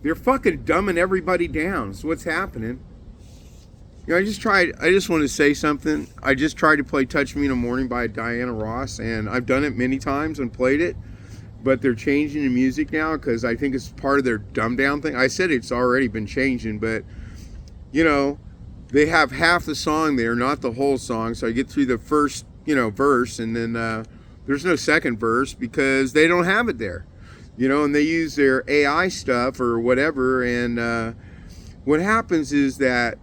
They're fucking dumbing everybody down. That's what's happening. You know, I just want to say something. I just tried to play Touch Me in the Morning by Diana Ross, and I've done it many times and played it, but they're changing the music now because I think it's part of their dumb down thing. I said it's already been changing, but, you know, they have half the song there, not the whole song, so I get through the first, you know, verse, and then there's no second verse because they don't have it there. You know, and they use their AI stuff or whatever, and what happens is that,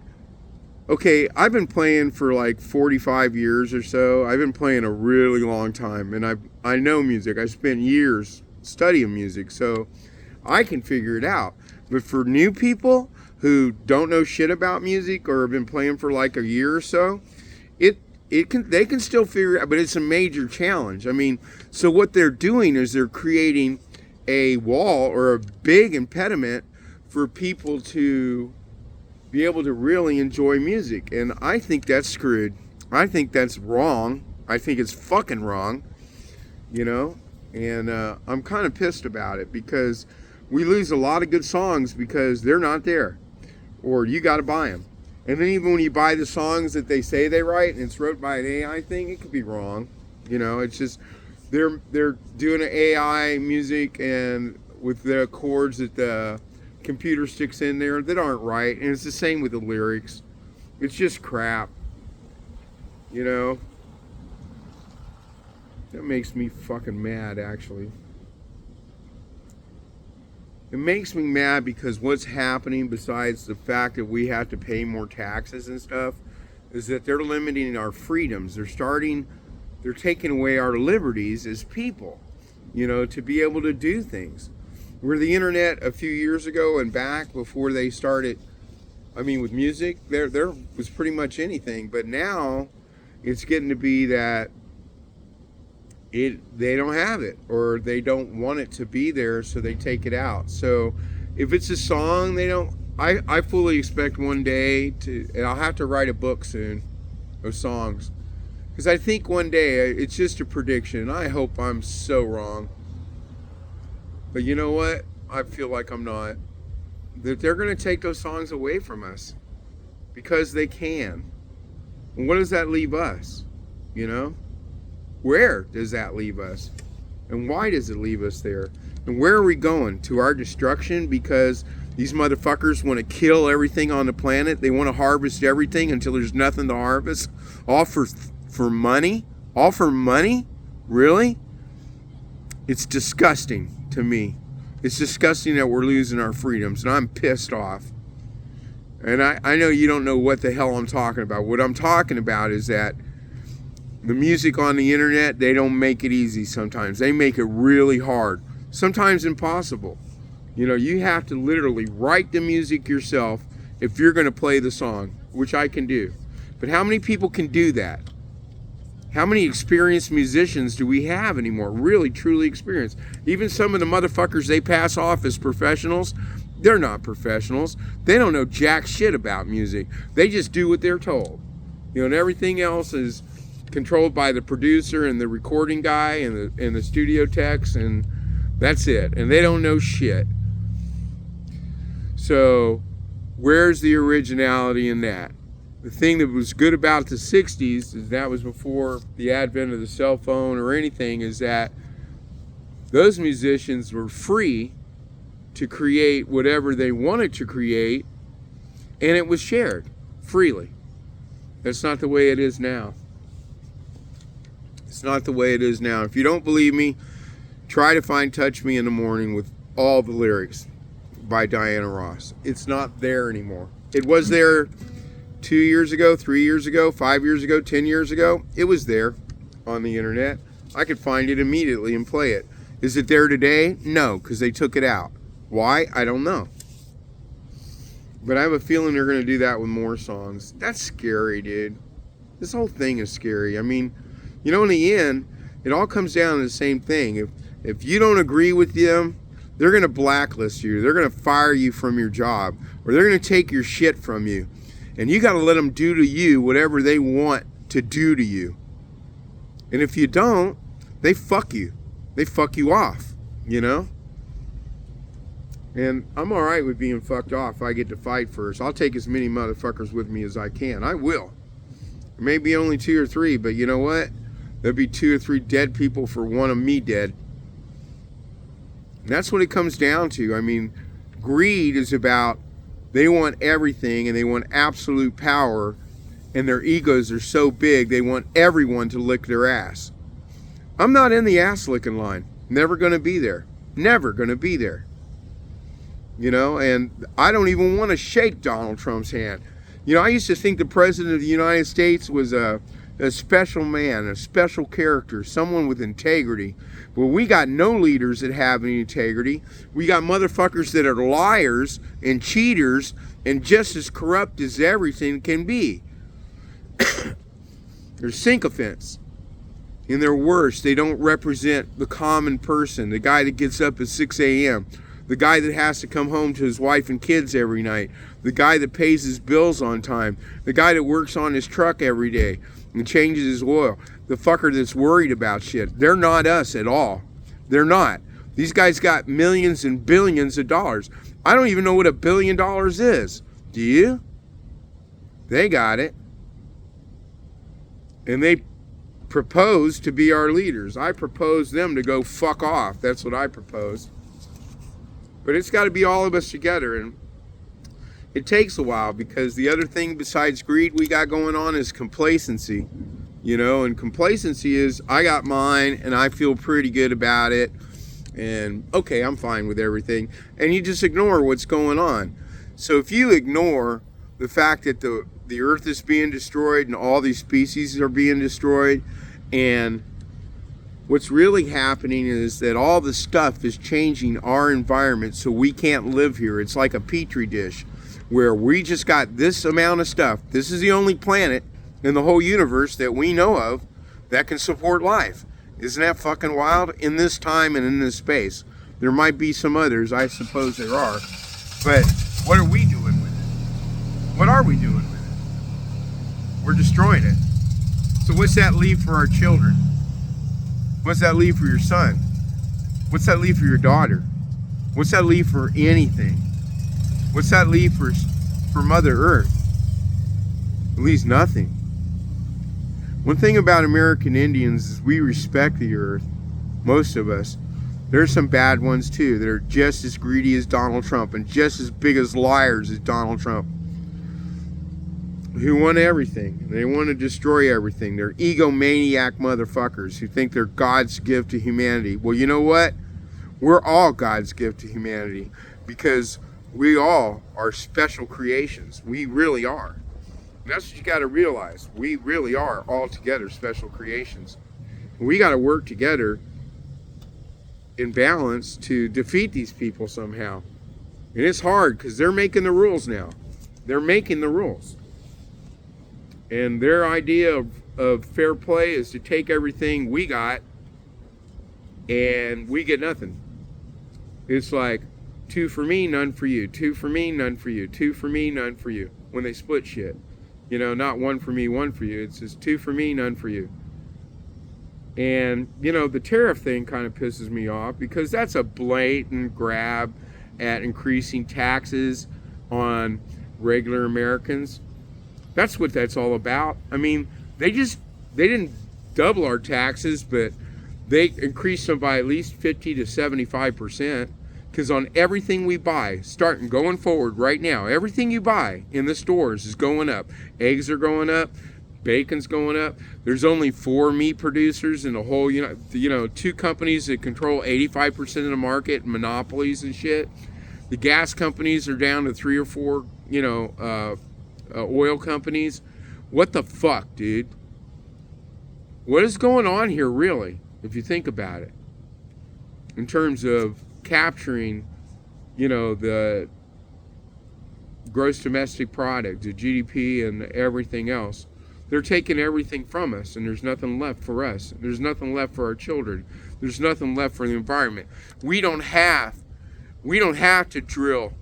okay, I've been playing for like 45 years or so. I've been playing a really long time, and I know music. I spent years studying music, so I can figure it out. But for new people who don't know shit about music or have been playing for like a year or so, they can still figure it out, but it's a major challenge. I mean, so what they're doing is they're creating a wall or a big impediment for people to be able to really enjoy music, and I think that's screwed. I think that's wrong. I think it's fucking wrong, you know, and I'm kind of pissed about it because we lose a lot of good songs because they're not there, or you got to buy them. And then even when you buy the songs that they say they write and it's wrote by an AI thing, it could be wrong. You know, it's just they're doing an AI music and with the chords that the computer sticks in there that aren't right, and it's the same with the lyrics. It's just crap. You know, that makes me fucking mad, actually. It makes me mad because what's happening, besides the fact that we have to pay more taxes and stuff, is that they're limiting our freedoms. They're taking away our liberties as people, you know, to be able to do things. Where the internet a few years ago and back before they started, I mean, with music, there was pretty much anything. But now it's getting to be that they don't have it, or they don't want it to be there, so they take it out. So if it's a song, they don't. I fully expect one day and I'll have to write a book soon of songs, because I think one day, it's just a prediction. I hope I'm so wrong. But you know what? I feel like I'm not. That they're going to take those songs away from us because they can. And what does that leave us? You know? Where does that leave us? And why does it leave us there? And where are we going? To our destruction? Because these motherfuckers want to kill everything on the planet. They want to harvest everything until there's nothing to harvest. All for money? All for money? Really? It's disgusting to me. It's disgusting that we're losing our freedoms, and I'm pissed off. And I know you don't know what the hell I'm talking about. What I'm talking about is that the music on the internet, they don't make it easy sometimes. They make it really hard. Sometimes impossible. You know, you have to literally write the music yourself if you're going to play the song, which I can do. But how many people can do that? How many experienced musicians do we have anymore? Really, truly experienced. Even some of the motherfuckers they pass off as professionals, they're not professionals. They don't know jack shit about music. They just do what they're told. You know, and everything else is controlled by the producer and the recording guy and the studio techs, and that's it. And they don't know shit. So, where's the originality in that? The thing that was good about the 60s, is that was before the advent of the cell phone or anything, is that those musicians were free to create whatever they wanted to create, and it was shared freely. That's not the way it is now. It's not the way it is now. If you don't believe me, try to find Touch Me in the Morning with all the lyrics by Diana Ross. It's not there anymore. It was there 2 years ago, 3 years ago, 5 years ago, 10 years ago. It was there on the internet. I could find it immediately and play it. Is it there today? No, because they took it out. Why? I don't know. But I have a feeling they're going to do that with more songs. That's scary, dude. This whole thing is scary. I mean, you know, in the end, it all comes down to the same thing. If you don't agree with them, they're going to blacklist you. They're going to fire you from your job. Or they're going to take your shit from you. And you got to let them do to you whatever they want to do to you. And if you don't, they fuck you. They fuck you off, you know? And I'm all right with being fucked off if I get to fight first. I'll take as many motherfuckers with me as I can. I will. Maybe only 2 or 3, but you know what? There'll be 2 or 3 dead people for one of me dead. And that's what it comes down to. I mean, greed is about they want everything and they want absolute power, and their egos are so big they want everyone to lick their ass. I'm not in the ass licking line. Never going to be there. Never going to be there. You know, and I don't even want to shake Donald Trump's hand. You know, I used to think the President of the United States was a special man, a special character, someone with integrity. Well, we got no leaders that have any integrity. We got motherfuckers that are liars and cheaters and just as corrupt as everything can be. They're sycophants. In their worst, they don't represent the common person, the guy that gets up at 6 a.m., the guy that has to come home to his wife and kids every night, the guy that pays his bills on time, the guy that works on his truck every day and changes his oil, the fucker that's worried about shit. They're not us at all. They're not. These guys got millions and billions of dollars. I don't even know what $1 billion is. Do you? They got it. And they propose to be our leaders. I propose them to go fuck off. That's what I propose. But it's got to be all of us together, and it takes a while, because the other thing besides greed we got going on is complacency. You know, and complacency is, I got mine and I feel pretty good about it, and okay, I'm fine with everything, and you just ignore what's going on. So if you ignore the fact that the earth is being destroyed and all these species are being destroyed, and what's really happening is that all the stuff is changing our environment so we can't live here. It's like a petri dish where we just got this amount of stuff. This is the only planet in the whole universe that we know of that can support life. Isn't that fucking wild? In this time and in this space. There might be some others, I suppose there are. But what are we doing with it? What are we doing with it? We're destroying it. So what's that leave for our children? What's that leave for your son? What's that leave for your daughter? What's that leave for anything? What's that leave for Mother Earth? It leaves nothing. One thing about American Indians is we respect the earth, most of us. There's some bad ones too that are just as greedy as Donald Trump and just as big as liars as Donald Trump, who want everything. They want to destroy everything. They're egomaniac motherfuckers who think they're God's gift to humanity. Well, you know what? We're all God's gift to humanity, because we all are special creations. We really are. And that's what you got to realize. We really are all together special creations. We got to work together in balance to defeat these people somehow. And it's hard because they're making the rules now. They're making the rules. And their idea of fair play is to take everything we got and we get nothing. It's like 2 for me, none for you. 2 for me, none for you. 2 for me, none for you. When they split shit. You know, not 1 for me, 1 for you. It's just 2 for me, none for you. And, you know, the tariff thing kind of pisses me off, because that's a blatant grab at increasing taxes on regular Americans. That's what that's all about. I mean, they didn't double our taxes, but they increased them by at least 50 to 75%. Because on everything we buy, starting going forward right now, everything you buy in the stores is going up. Eggs are going up. Bacon's going up. There's only 4 meat producers in the whole, you know, 2 companies that control 85% of the market, monopolies and shit. The gas companies are down to 3 or 4, you know, oil companies. What the fuck, dude? What is going on here, really, if you think about it? In terms of capturing, you know, the gross domestic product, the GDP, and everything else. They're taking everything from us, and there's nothing left for us. There's nothing left for our children. There's nothing left for the environment. We don't have to drill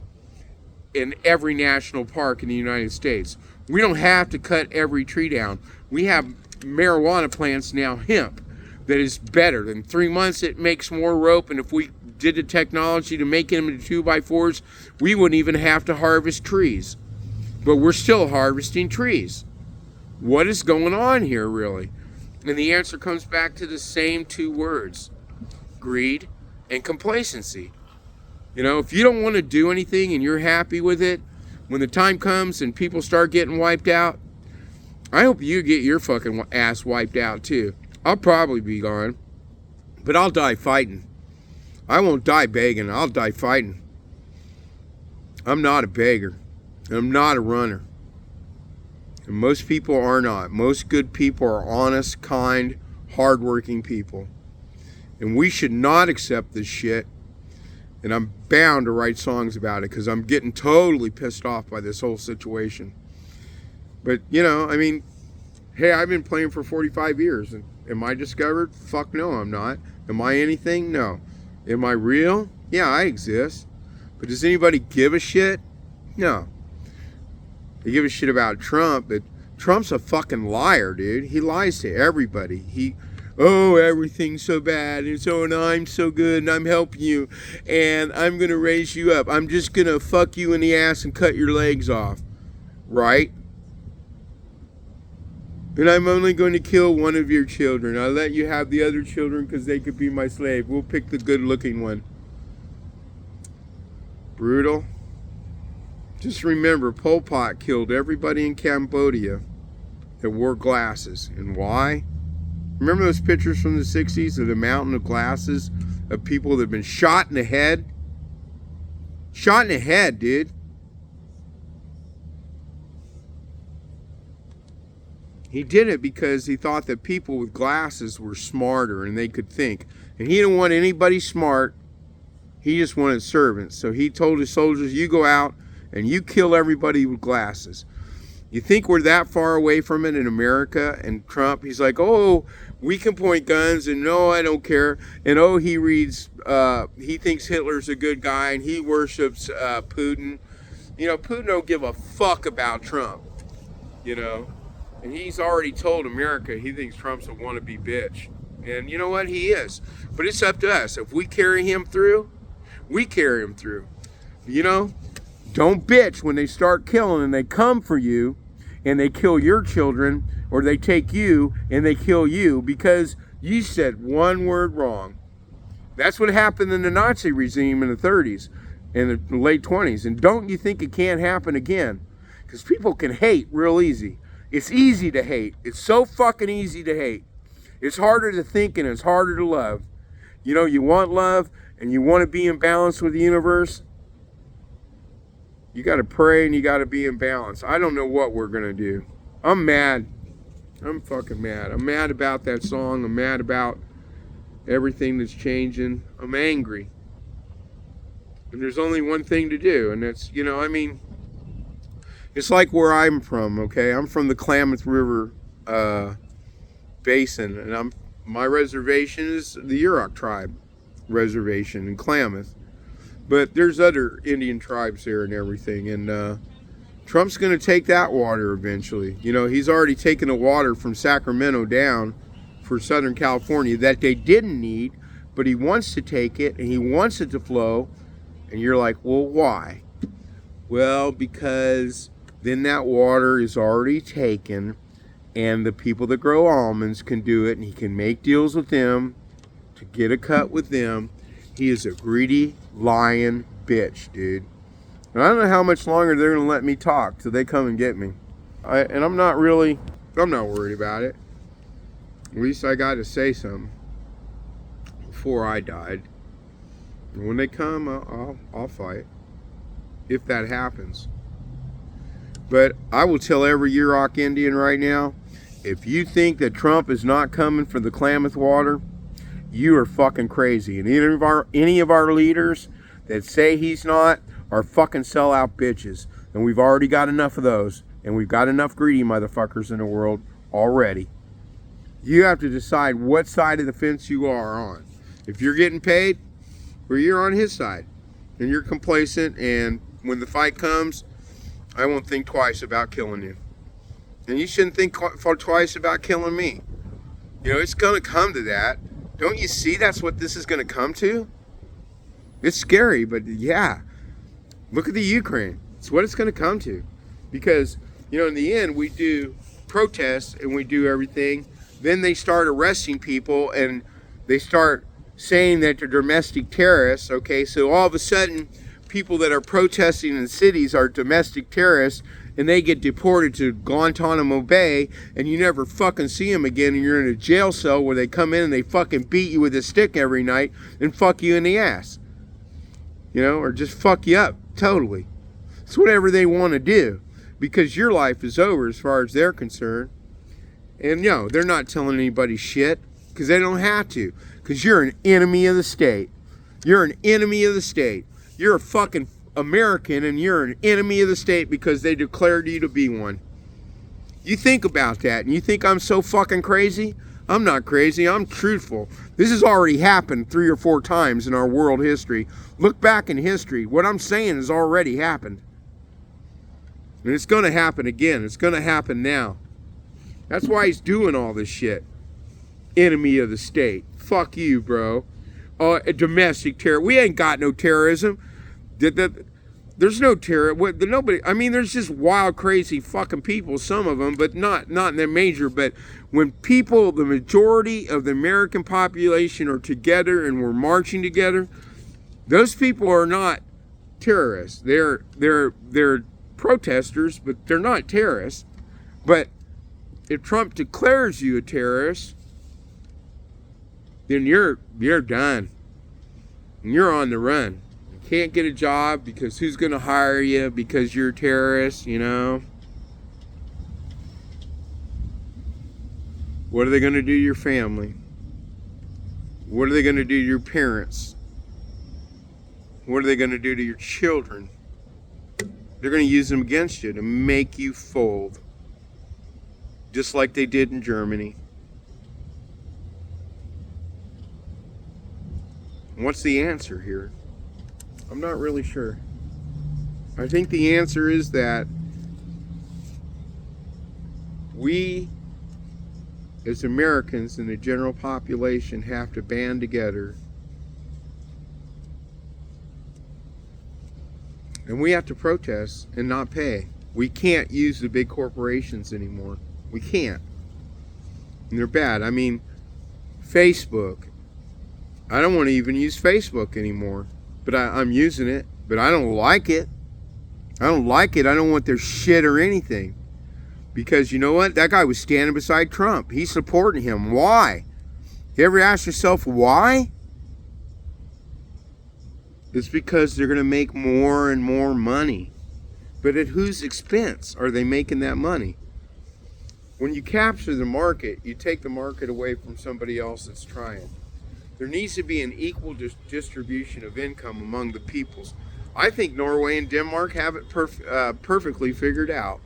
in every national park in the United States. We don't have to cut every tree down. We have marijuana plants now, hemp, that is better. In 3 months, it makes more rope, and if we did the technology to make them into 2x4s, we wouldn't even have to harvest trees. But we're still harvesting trees. What is going on here, really? And the answer comes back to the same two words: greed and complacency. You know, if you don't want to do anything and you're happy with it, when the time comes and people start getting wiped out, I hope you get your fucking ass wiped out too. I'll probably be gone, but I'll die fighting. I won't die begging. I'll die fighting. I'm not a beggar. I'm not a runner. And most people are not. Most good people are honest, kind, hardworking people. And we should not accept this shit. And I'm bound to write songs about it because I'm getting totally pissed off by this whole situation. But, you know, I mean, hey, I've been playing for 45 years. And am I discovered? Fuck no, I'm not. Am I anything? No. Am I real? Yeah, I exist. But does anybody give a shit? No. They give a shit about Trump, but Trump's a fucking liar, dude. He lies to everybody. Oh, everything's so bad, and so, and I'm so good, and I'm helping you, and I'm going to raise you up. I'm just going to fuck you in the ass and cut your legs off. Right? And I'm only going to kill one of your children. I'll let you have the other children because they could be my slave. We'll pick the good-looking one. Brutal. Just remember, Pol Pot killed everybody in Cambodia that wore glasses. And why? Remember those pictures from the 60s of the mountain of glasses of people that have been shot in the head? Shot in the head, dude. He did it because he thought that people with glasses were smarter and they could think. And he didn't want anybody smart. He just wanted servants. So he told his soldiers, you go out and you kill everybody with glasses. You think we're that far away from it in America? And Trump, he's like, oh, we can point guns, and no, I don't care. And oh, he reads, he thinks Hitler's a good guy, and he worships Putin. You know, Putin don't give a fuck about Trump, you know. And he's already told America he thinks Trump's a wannabe bitch. And you know what? He is. But it's up to us. If we carry him through, we carry him through. You know? Don't bitch when they start killing and they come for you and they kill your children, or they take you and they kill you because you said one word wrong. That's what happened in the Nazi regime in the 30s and the late 20s. And don't you think it can't happen again? Because people can hate real easy. It's easy to hate. It's so fucking easy to hate. It's harder to think and it's harder to love. You know, you want love and you want to be in balance with the universe. You got to pray and you got to be in balance. I don't know what we're going to do. I'm mad. I'm fucking mad. I'm mad about that song. I'm mad about everything that's changing. I'm angry. And there's only one thing to do, and that's, you know, I mean, it's like where I'm from, okay? I'm from the Klamath River Basin, and my reservation is the Yurok tribe reservation in Klamath. But there's other Indian tribes there and everything, and Trump's going to take that water eventually. You know, he's already taken the water from Sacramento down for Southern California that they didn't need, but he wants to take it, and he wants it to flow, and you're like, well, why? Well, because then that water is already taken, and the people that grow almonds can do it, and he can make deals with them to get a cut with them. He is a greedy, lying bitch, dude. And I don't know how much longer they're going to let me talk till they come and get me. I'm not worried about it. At least I got to say something before I died. And when they come, I'll fight. If that happens. But I will tell every Yurok Indian right now, if you think that Trump is not coming for the Klamath water, you are fucking crazy. And any of our leaders that say he's not are fucking sellout bitches. And we've already got enough of those. And we've got enough greedy motherfuckers in the world already. You have to decide what side of the fence you are on. If you're getting paid, or you're on his side. And you're complacent, and when the fight comes, I won't think twice about killing you. And you shouldn't think twice about killing me. You know, it's going to come to that. Don't you see that's what this is going to come to? It's scary, but yeah. Look at the Ukraine. It's what it's going to come to. Because, you know, in the end, we do protests and we do everything. Then they start arresting people and they start saying that they're domestic terrorists. Okay, so all of a sudden, people that are protesting in cities are domestic terrorists and they get deported to Guantanamo Bay and you never fucking see them again and you're in a jail cell where they come in and they fucking beat you with a stick every night and fuck you in the ass. You know, or just fuck you up totally. It's whatever they want to do because your life is over as far as they're concerned. And you know, they're not telling anybody shit because they don't have to, because you're an enemy of the state. You're an enemy of the state. You're a fucking American and you're an enemy of the state because they declared you to be one. You think about that and you think I'm so fucking crazy? I'm not crazy, I'm truthful. This has already happened 3 or 4 times in our world history. Look back in history. What I'm saying has already happened. And it's going to happen again. It's going to happen now. That's why he's doing all this shit. Enemy of the state. Fuck you, bro. Domestic terror. We ain't got no terrorism. There's no terror. Nobody. I mean, there's just wild, crazy fucking people. Some of them, but not in their major. But when people, the majority of the American population, are together and we're marching together, those people are not terrorists. They're protesters, but they're not terrorists. But if Trump declares you a terrorist, then you're done. And you're on the run. You can't get a job because who's going to hire you because you're a terrorist, you know? What are they going to do to your family? What are they going to do to your parents? What are they going to do to your children? They're going to use them against you to make you fold. Just like they did in Germany. What's the answer here? I'm not really sure. I think the answer is that we, as Americans and the general population, have to band together. And we have to protest and not pay. We can't use the big corporations anymore. We can't. And they're bad. I mean, Facebook. I don't want to even use Facebook anymore. But I'm using it. But I don't like it. I don't like it. I don't want their shit or anything. Because you know what? That guy was standing beside Trump. He's supporting him. Why? You ever ask yourself why? It's because they're going to make more and more money. But at whose expense are they making that money? When you capture the market, you take the market away from somebody else that's trying. There needs to be an equal distribution of income among the peoples. I think Norway and Denmark have it perfectly figured out.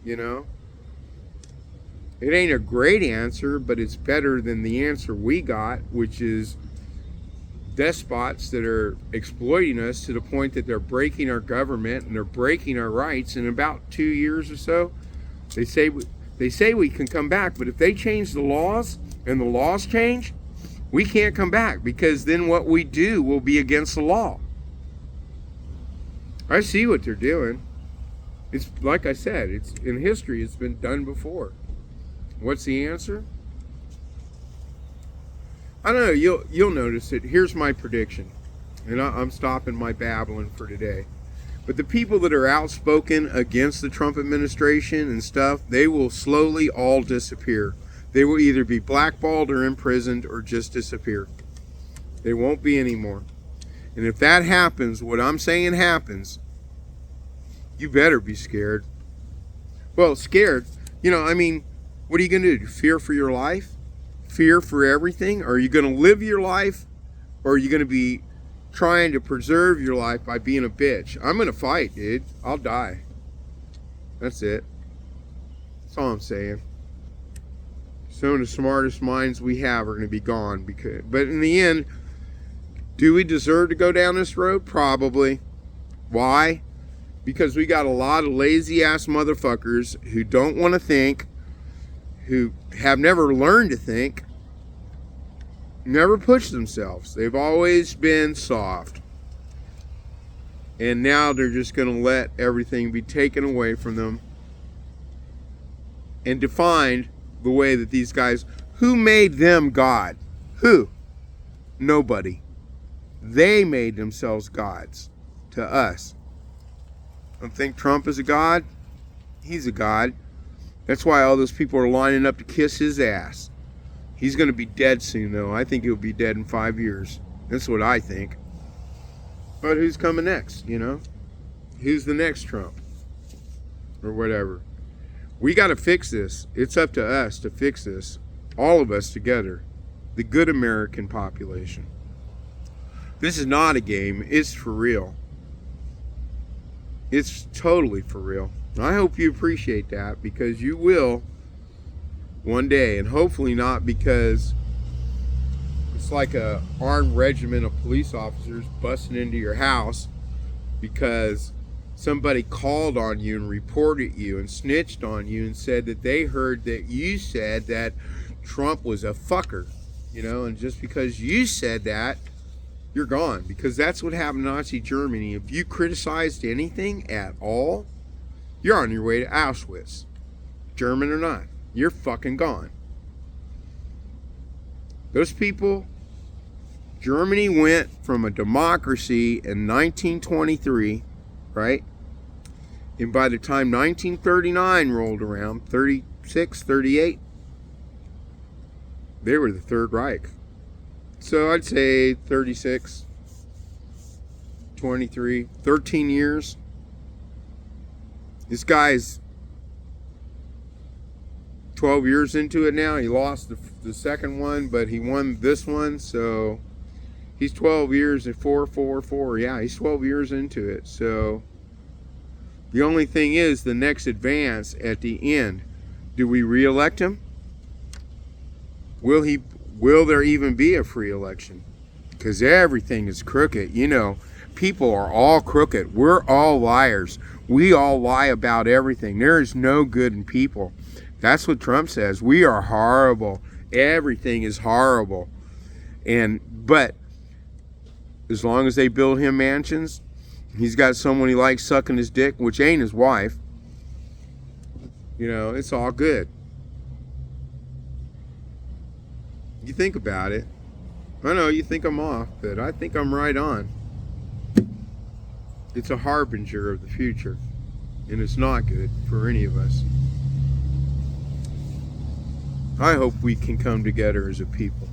You know? It ain't a great answer, but it's better than the answer we got, which is despots that are exploiting us to the point that they're breaking our government and they're breaking our rights. In about 2 years or so, they say we can come back, but if they change the laws and the laws change, we can't come back because then what we do will be against the law. I see what they're doing. It's like I said, it's in history, it's been done before. What's the answer? I don't know, you'll notice it. Here's my prediction. And I'm stopping my babbling for today. But the people that are outspoken against the Trump administration and stuff, they will slowly all disappear. They will either be blackballed or imprisoned or just disappear. They won't be anymore. And if that happens, what I'm saying happens, you better be scared. Well, scared, you know, I mean, what are you going to do? Fear for your life? Fear for everything? Are you going to live your life? Or are you going to be trying to preserve your life by being a bitch? I'm going to fight, dude. I'll die. That's it. That's all I'm saying. Some of the smartest minds we have are going to be gone. But in the end, do we deserve to go down this road? Probably. Why? Because we got a lot of lazy ass motherfuckers who don't want to think, who have never learned to think, never push themselves. They've always been soft. And now they're just going to let everything be taken away from them and defined the way that these guys, who made them God? Who? Nobody. They made themselves gods to us. Don't think Trump is a god? He's a god. That's why all those people are lining up to kiss his ass. He's going to be dead soon, though. I think he'll be dead in 5 years. That's what I think. But who's coming next, you know? Who's the next Trump? Or whatever. We got to fix this. It's up to us to fix this. All of us together. The good American population. This is not a game. It's for real. It's totally for real. I hope you appreciate that, because you will one day, and hopefully not because it's like a armed regiment of police officers busting into your house because somebody called on you and reported you and snitched on you and said that they heard that you said that Trump was a fucker, you know, and just because you said that, you're gone. Because that's what happened in Nazi Germany. If you criticized anything at all, you're on your way to Auschwitz. German or not, you're fucking gone. Those people, Germany went from a democracy in 1923, right? And by the time 1939 rolled around, 36, 38, they were the Third Reich. So I'd say 36, 23, 13 years. This guy's 12 years into it now. He lost the second one, but he won this one. So he's 12 years at 4. Yeah, he's 12 years into it. So the only thing is the next advance at the end. Do we re-elect him? Will there even be a free election? Because everything is crooked. You know, people are all crooked. We're all liars. We all lie about everything. There is no good in people. That's what Trump says. We are horrible. Everything is horrible. But as long as they build him mansions, he's got someone he likes sucking his dick, which ain't his wife. You know, it's all good. You think about it. I know you think I'm off, but I think I'm right on. It's a harbinger of the future, and it's not good for any of us. I hope we can come together as a people.